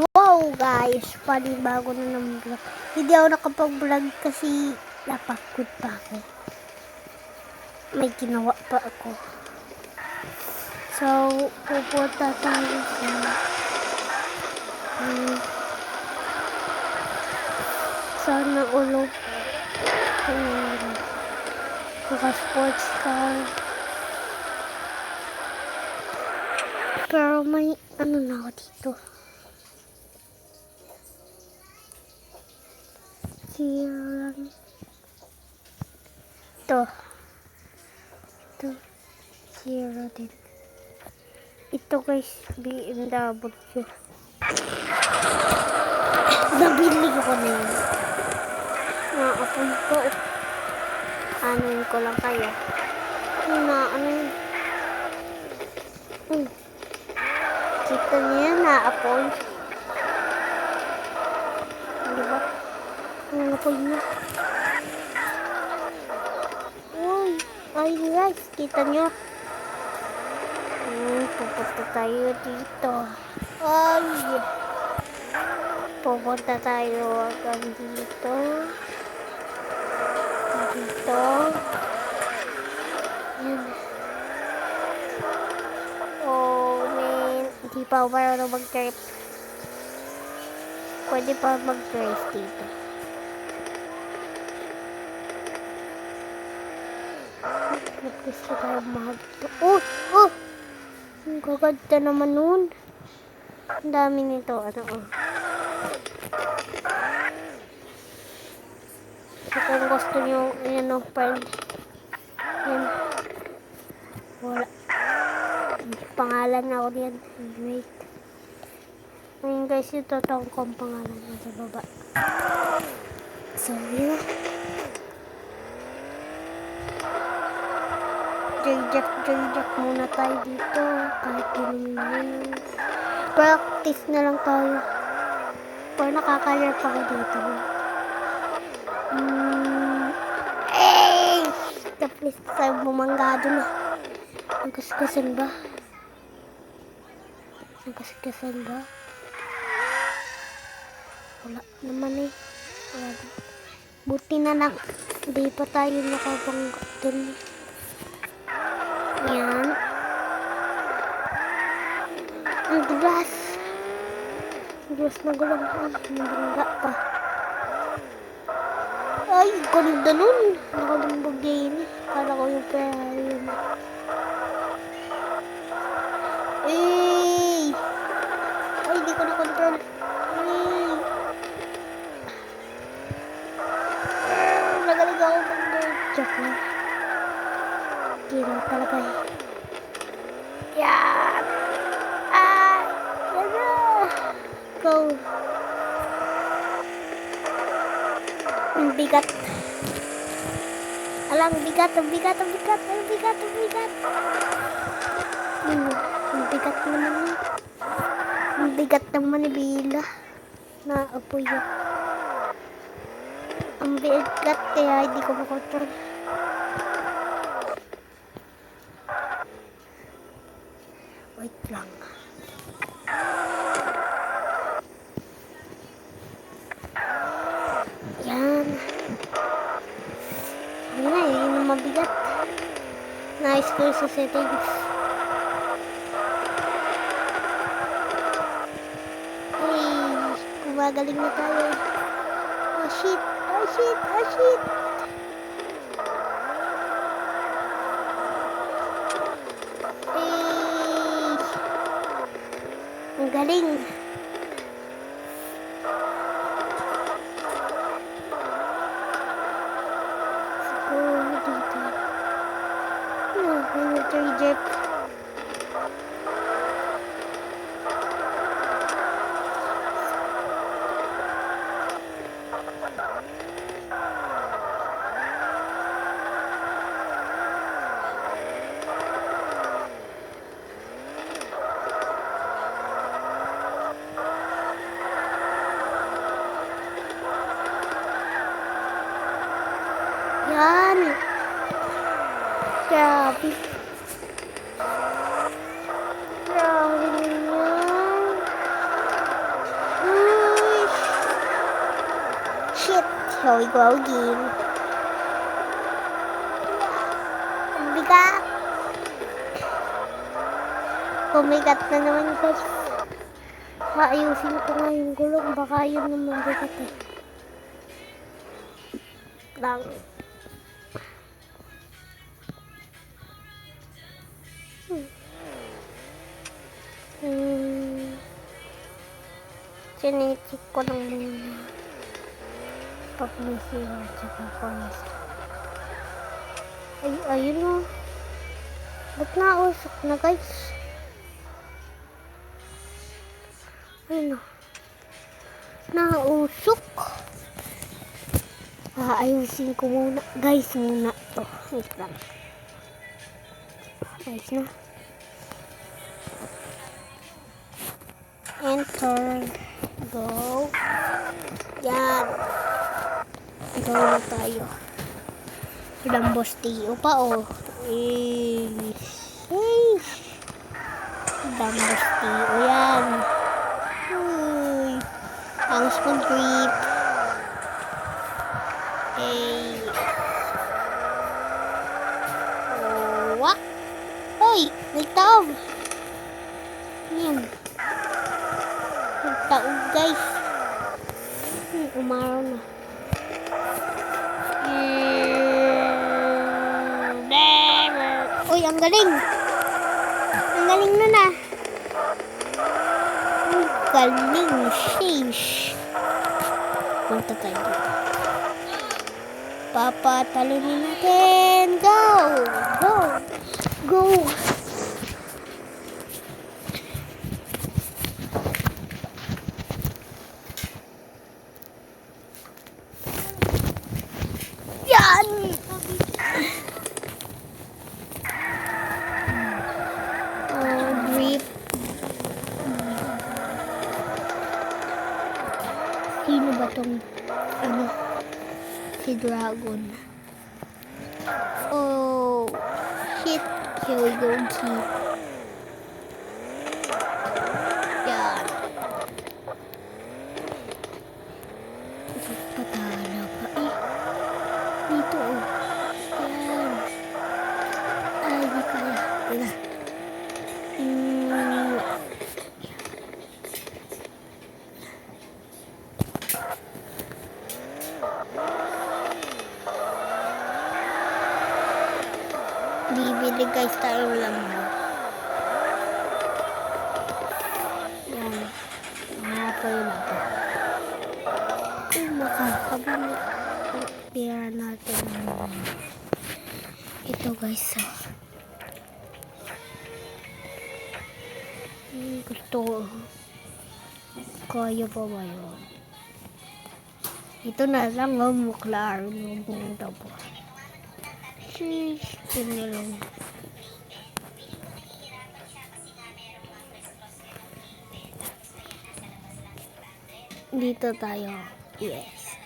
Wow guys, panibago na ng vlog. Hindi ako nakapag-vlog kasi napagod pa ako. May ginawa pa ako. So, pupunta tayo sa sana ulo. Sports car. Pero may ano na ako dito. Ito. Zero din. Ito guys, BMW. Nabili ko na yun. Naapon ko. Anuin ko lang kayo. Ano yun? Kita niyo yan, naapon. Diba? Ang apon niya. Uy, ay guys, kita niyo. Pupunta tayo dito. Ay, pupunta tayo hanggang dito. Dito. Yan. Oh man, hindi pa ako marunong mag-drive. Pwede pa mag-drive dito. Gusto tayo Oh! Ang gaganda naman nun. Ang dami nito. So, kung gusto nyo, yan o, friend. Yan. Wala. Pangalan na ako yan. Wait. Ngayon guys, yung totoong kong pangalan na sa baba. So, yun. Jack muna tayo dito. Kahit yun yun. Practice na lang tayo. Pero nakakalir pa ko dito. Please tayo bumanggado na. Nagkasikasan ba? Wala naman eh. Buti na lang. Hindi pa tayo nakabangga dun. Yan. Ang dulas. Na gulang. Nabangga pa. Ay, ganda nun. Nakalumbog din. Kala ko yung Ferrari yun. Ay, di ko na-control. Nagalig ako mag-drive. Joke lang. Gila talaga eh. Yan. Yan na. Go. Ang bigat. Alang, bigat. Ang bigat naman yun. Ang bigat ng manibila. Naapoy yun. Ang bigat kaya hindi ko makontrol. Wait lang. Yan. Yun na mabigat. Nice ko sa settings. Gumagaling na tayo. Oh shit. Ang galing. Military jet. Yan. Grabe. Here we go again. Bigat. Pumigat na naman guys. Ayusin ko nga yung gulong. Baka yun naman bigat eh. Lang. Sinisip ko lang muna. Pag may sira, tsaka ko ayun o. Ba't nausok na guys? Ayun o. Nausok. Ayusin ko muna. Guys, muna to. Wait lang. Ayos na. Enter. Go. Yan. Go na tayo. Lambos tiyo pa oh. Lambos tiyo yan. Ang smooth grip. What? Hoy! May taog. Yan. May taog guys. Umaraw na. Uy, ang galing. Ang galing na na. Ang galing. Sheesh. Punta tayo dito. Papatalunin natin. Go! Go! Go! Yan! Grip. Sino ba tong si Dragon? Oh shit. Here we go, Keith. Yan. Patala pa eh. Dito oh. Yan. Ay, di kaya. Yan. Bibili guys tayo lang. Yan. Nakapay na ito. Makakabili. Pira natin. Ito guys. Gusto ko. Kaya pa ba yun? Ito na lang. McLaren. Pumunta po. Pinulong. Dito tayo. Yes.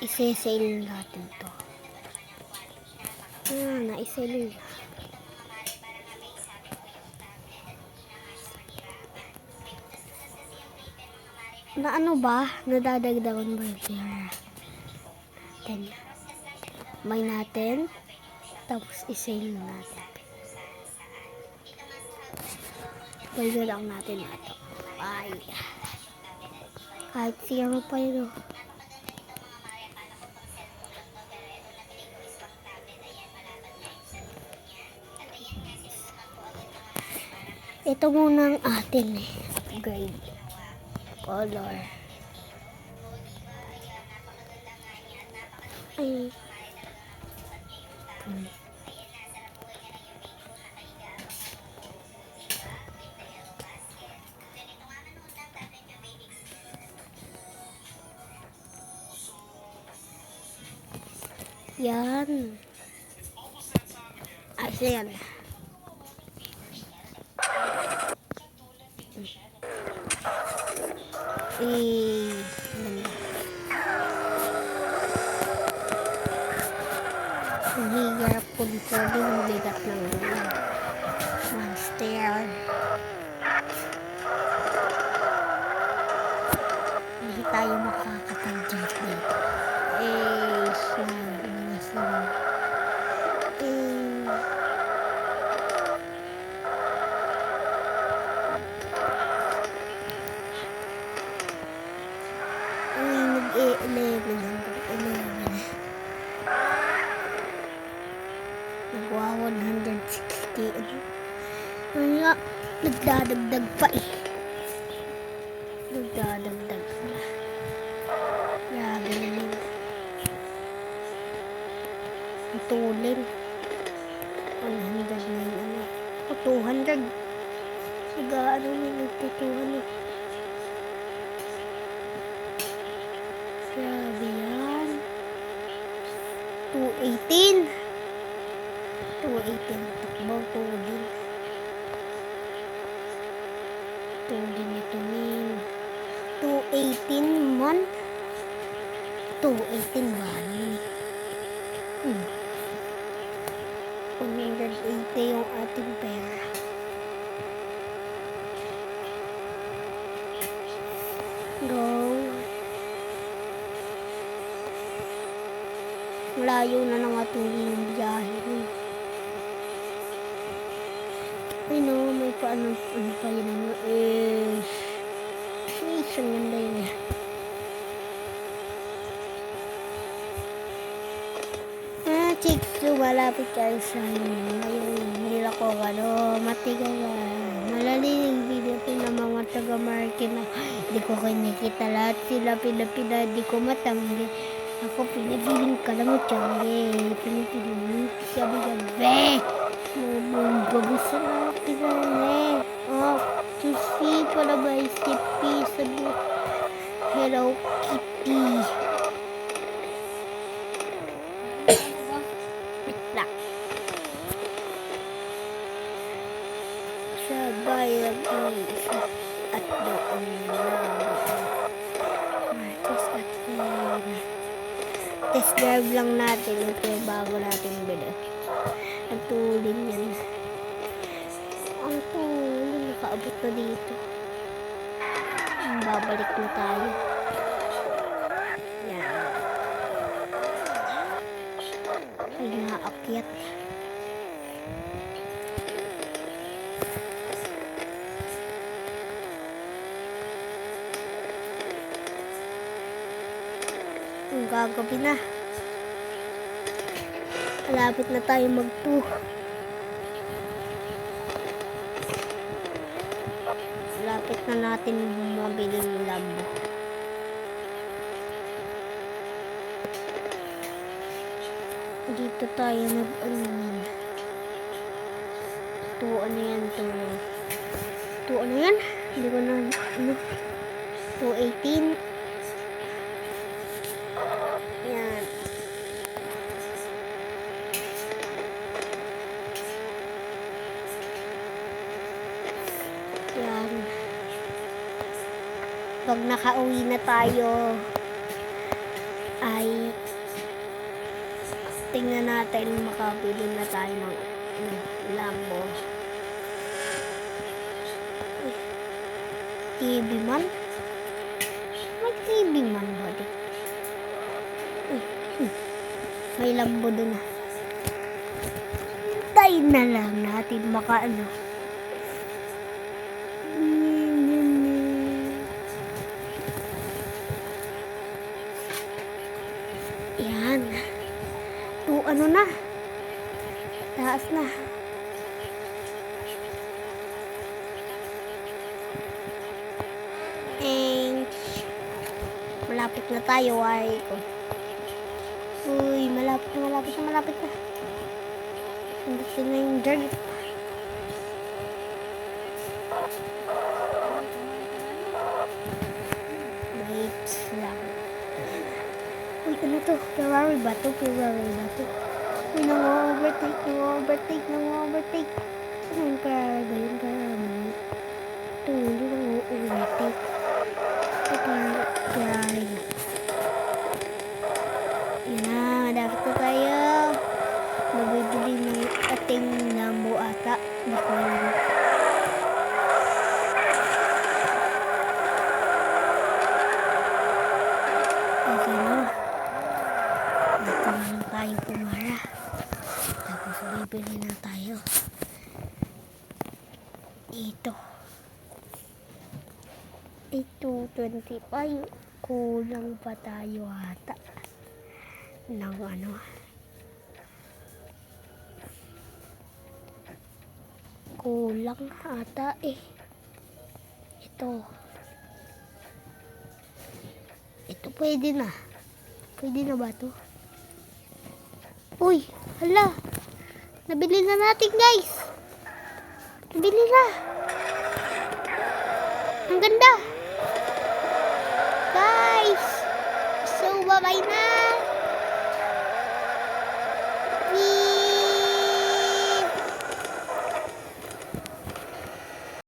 Isa-sale natin to. Na-sale na ano ba? Nadadagdagan ba yung pera? May natin. Tapos i-sale natin. Pwede lang natin ito. Ay. Kahit zero pa yun. Ito muna ang atin eh. Grade. Color. Ay. Yan. Ayan. Hihirap ko dito din ang bigat ng monster. pag-jump dito. Eh, siya. Nag-11 hanggang 11. Nagwa 160. Kaya, nagdadagdag pa eh. Nagdadagdag pa. Grabe naman. Tulin. 100 na yung ano. 200. Nag-ano yun, nagtutuhan eh. Grabe yan. 218. 218. Takbaw, tulin. Tulin ito min. 218 man. 218 ba? 180 yung ating pera. Go. Layo na ng ating biyahe. Ay no, may paano pa yun ano isang ganda yun. Chicks, so malapit kayo sa ngayon nila ko matigas malalinig video po ng mga taga-market na hindi ko kinikita lahat sila pinapina di ko matanggi ako pinagiling ka lang tiyangge pinagiling sabi gabi mabubusa na pinane susi pala ba isipi sabi Hello Kitty. Sabay lang isa at doon na test drive lang natin ito yung bago natin bida ang tulin yan ang tulin nakaabot na dito babalik na tayo yan ay naakyat gagabi na. Malapit na tayo mag-2. Malapit na natin mabili ng Lambo. Dito tayo ano yan to ano yan? Hindi ko na 218. Yan. Yan. Pag nakauwi na tayo ay tingnan natin makabili na tayo ng Lambo. TV man? May TV man ba dito? May Lambo doon. Tayo na lang natin makaano. Yan. Ano na? Taas na. Malapit na tayo ay uy, malapit na. Gusto na yung dirt. Wait lang. Uy, ano to? Ferrari ba to? Uy, nang-overtake. Anong Ferrari ba yun? Ito, hindi nang-overtake. Ito yung Ferrari. Yan na, dapat ko tayo mabibili ng ating Lambo ata. Hindi ko alam. dito. 225. Kulang pa tayo ata ng ano. Kulang ata eh. Ito pwede na. Pwede na ba to? Uy, hala. Nabili na natin guys. Nabili na.